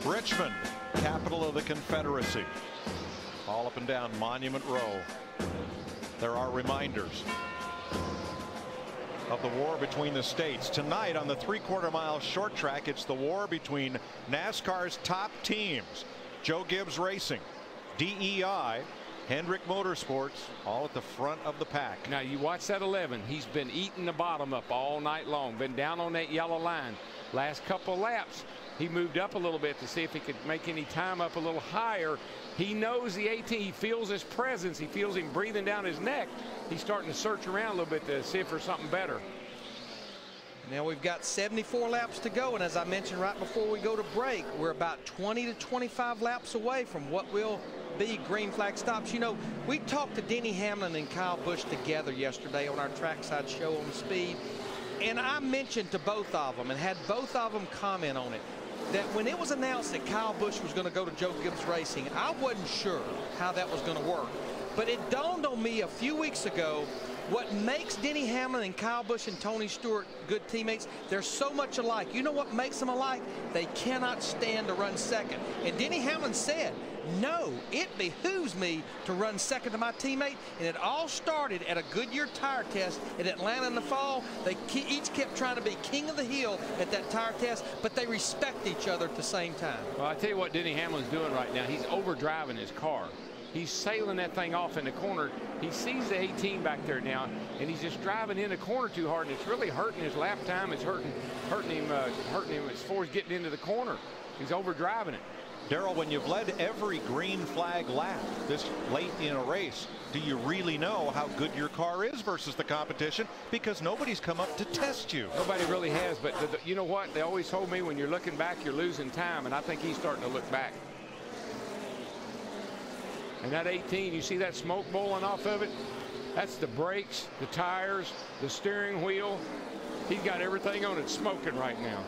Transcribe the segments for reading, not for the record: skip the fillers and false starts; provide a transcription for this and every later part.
Richmond, capital of the Confederacy. All up and down Monument Row. There are reminders of the war between the states. Tonight on the 3/4 mile short track, it's the war between NASCAR's top teams. Joe Gibbs Racing, DEI, Hendrick Motorsports, all at the front of the pack. Now you watch that 11. He's been eating the bottom up all night long. Been down on that yellow line. Last couple of laps, he moved up a little bit to see if he could make any time up a little higher. He knows the 18. He feels his presence. He feels him breathing down his neck. He's starting to search around a little bit to see if there's something better. Now we've got 74 laps to go, and as I mentioned right before we go to break, we're about 20 to 25 laps away from what will be green flag stops. You know, we talked to Denny Hamlin and Kyle Busch together yesterday on our trackside show on Speed, and I mentioned to both of them and had both of them comment on it that when it was announced that Kyle Busch was going to go to Joe Gibbs Racing, I wasn't sure how that was going to work. But it dawned on me a few weeks ago what makes Denny Hamlin and Kyle Busch and Tony Stewart good teammates. They're so much alike. You know what makes them alike? They cannot stand to run second. And Denny Hamlin said, no, it behooves me to run second to my teammate. And it all started at a Goodyear tire test in Atlanta in the fall. They each kept trying to be king of the hill at that tire test, but they respect each other at the same time. Well, I tell you what Denny Hamlin's doing right now. He's overdriving his car. He's sailing that thing off in the corner. He sees the 18 back there now, and he's just driving in the corner too hard, and it's really hurting his lap time. It's hurting him as far as getting into the corner. He's overdriving it. Darrell, when you've led every green flag lap this late in a race, do you really know how good your car is versus the competition? Because nobody's come up to test you. Nobody really has, but you know what? They always told me when you're looking back, you're losing time, and I think he's starting to look back. And that 18, you see that smoke bowling off of it? That's the brakes, the tires, the steering wheel. He's got everything on it smoking right now.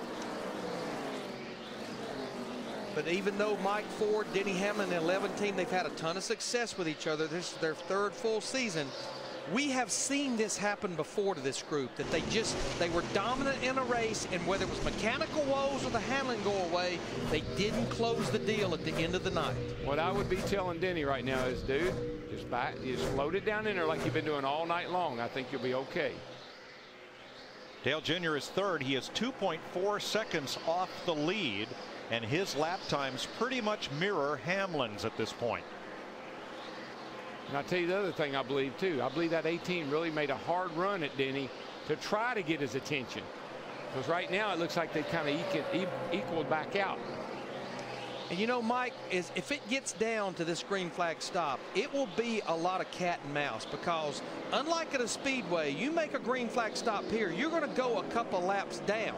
But even though Mike Ford, Denny Hamlin, and the 11 team, they've had a ton of success with each other. This is their third full season. We have seen this happen before to this group, that they were dominant in a race, and whether it was mechanical woes or the Hamlin go away, they didn't close the deal at the end of the night. What I would be telling Denny right now is, dude, just float it down in there like you've been doing all night long. I think you'll be okay. Dale Jr. is third. He is 2.4 seconds off the lead, and his lap times pretty much mirror Hamlin's at this point. And I'll tell you the other thing I believe too. I believe that 18 really made a hard run at Denny to try to get his attention. Because right now it looks like they kind of equaled back out. And you know, Mike, if it gets down to this green flag stop, it will be a lot of cat and mouse, because unlike at a speedway, you make a green flag stop here, you're going to go a couple laps down.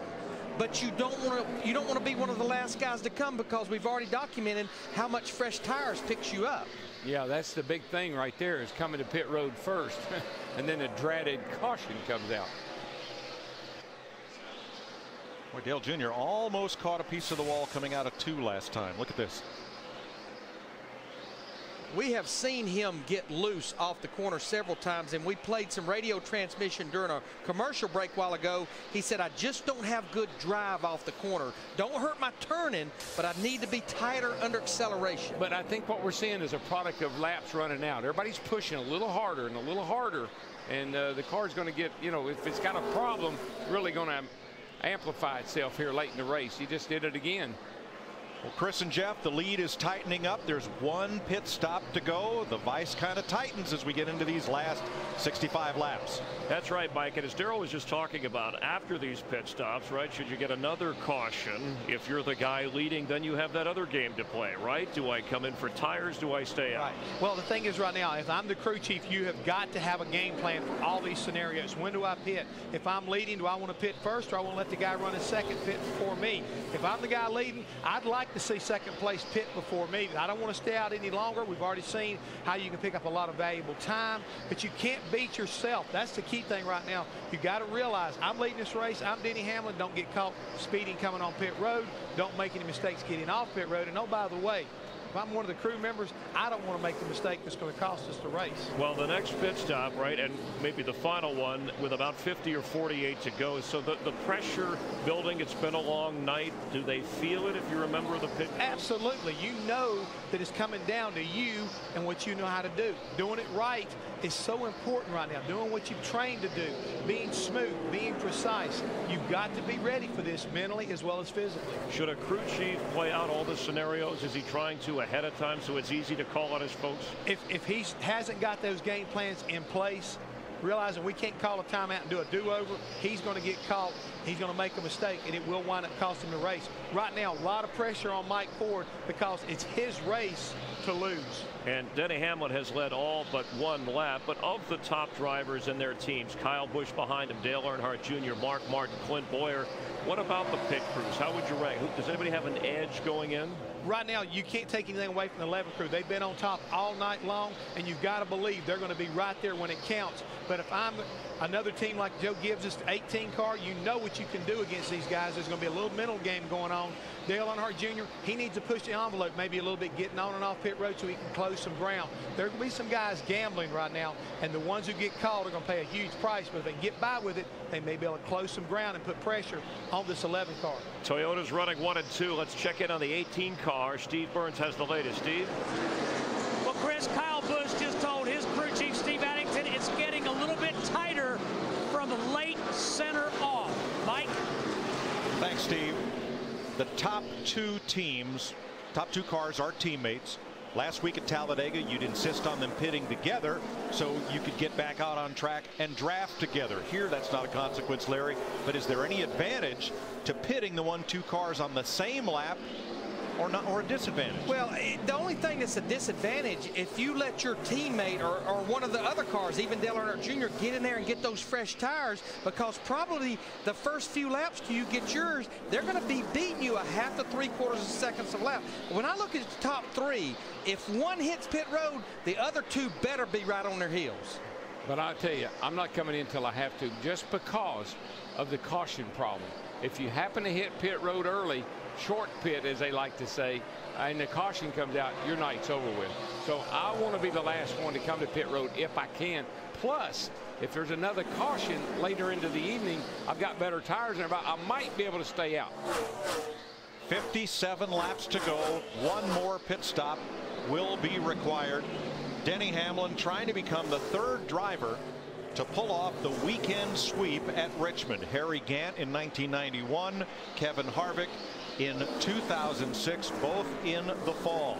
But you don't want to be one of the last guys to come, because we've already documented how much fresh tires picks you up. Yeah, that's the big thing right there, is coming to pit road first, and then a dreaded caution comes out. Well, Dale Jr. almost caught a piece of the wall coming out of 2 last time. Look at this. We have seen him get loose off the corner several times, and we played some radio transmission during a commercial break a while ago. He said, I just don't have good drive off the corner. Don't hurt my turning, but I need to be tighter under acceleration. But I think what we're seeing is a product of laps running out. Everybody's pushing a little harder and a little harder, and the car's going to get, you know, if it's got a problem, really going to amplify itself here late in the race. He just did it again. Well, Chris and Jeff, the lead is tightening up. There's one pit stop to go. The vice kind of tightens as we get into these last 65 laps. That's right, Mike. And as Darrell was just talking about, after these pit stops, right, should you get another caution, if you're the guy leading, then you have that other game to play, right? Do I come in for tires? Do I stay out? Right. Well, the thing is right now, if I'm the crew chief, you have got to have a game plan for all these scenarios. When do I pit? If I'm leading, do I want to pit first, or I want to let the guy run in second, pit before me? If I'm the guy leading, I'd like to see second place pit before me. I don't want to stay out any longer. We've already seen how you can pick up a lot of valuable time, but you can't beat yourself. That's the key thing right now. You got to realize, I'm leading this race. I'm Denny Hamlin. Don't get caught speeding coming on pit road. Don't make any mistakes getting off pit road. And oh, by the way, If I'm one of the crew members, I don't want to make the mistake that's going to cost us the race. Well, the next pit stop, right, and maybe the final one with about 50 or 48 to go. So the pressure building, it's been a long night. Do they feel it if you're a member of the pit? Absolutely. You know that it's coming down to you and what you know how to do. Doing it right is so important right now. Doing what you've trained to do, being smooth, being precise. You've got to be ready for this mentally as well as physically. Should a crew chief play out all the scenarios? Is he trying to ahead of time so it's easy to call on his folks? If he hasn't got those game plans in place, realizing we can't call a timeout and do a do-over, he's going to get caught. He's going to make a mistake, and it will wind up costing him the race. Right now, a lot of pressure on Mike Ford because it's his race to lose. And Denny Hamlin has led all but one lap, but of the top drivers in their teams, Kyle Busch behind him, Dale Earnhardt Jr., Mark Martin, Clint Boyer, what about the pit crews? How would you rank? Does anybody have an edge going in? Right now, you can't take anything away from the 11 crew. They've been on top all night long, and you've got to believe they're going to be right there when it counts. But if I'm another team like Joe Gibbs' 18 car, you know what you can do against these guys. There's going to be a little mental game going on. Dale Earnhardt Jr., he needs to push the envelope maybe a little bit, getting on and off pit road so he can close some ground. There will be some guys gambling right now, and the ones who get called are going to pay a huge price. But if they can get by with it, they may be able to close some ground and put pressure on this 11 car. Toyota's running 1 and 2. Let's check in on the 18 car. Steve Burns has the latest. Steve? Well, Chris, Kyle Busch just told his crew chief, Steve Addington, it's getting a little bit tighter from late center off. Mike? Thanks, Steve. The top two teams, top two cars are teammates. Last week at Talladega, you'd insist on them pitting together so you could get back out on track and draft together. Here, that's not a consequence, Larry. But is there any advantage to pitting the 1-2 cars on the same lap or not, or a disadvantage? Well, the only thing that's a disadvantage, if you let your teammate or one of the other cars, even Dale Earnhardt Jr., get in there and get those fresh tires, because probably the first few laps till you get yours, they're going to be beating you a half to 3/4 seconds of lap. When I look at the top three, if one hits pit road, the other two better be right on their heels. But I'll tell you, I'm not coming in until I have to, just because of the caution problem. If you happen to hit pit road early, short pit, as they like to say, and the caution comes out, your night's over with. So I want to be the last one to come to pit road if I can. Plus, if there's another caution later into the evening, I've got better tires and I might be able to stay out. 57 laps to go. One more pit stop will be required. Denny Hamlin trying to become the third driver to pull off the weekend sweep at Richmond. Harry Gant in 1991, Kevin Harvick in 2006, both in the fall.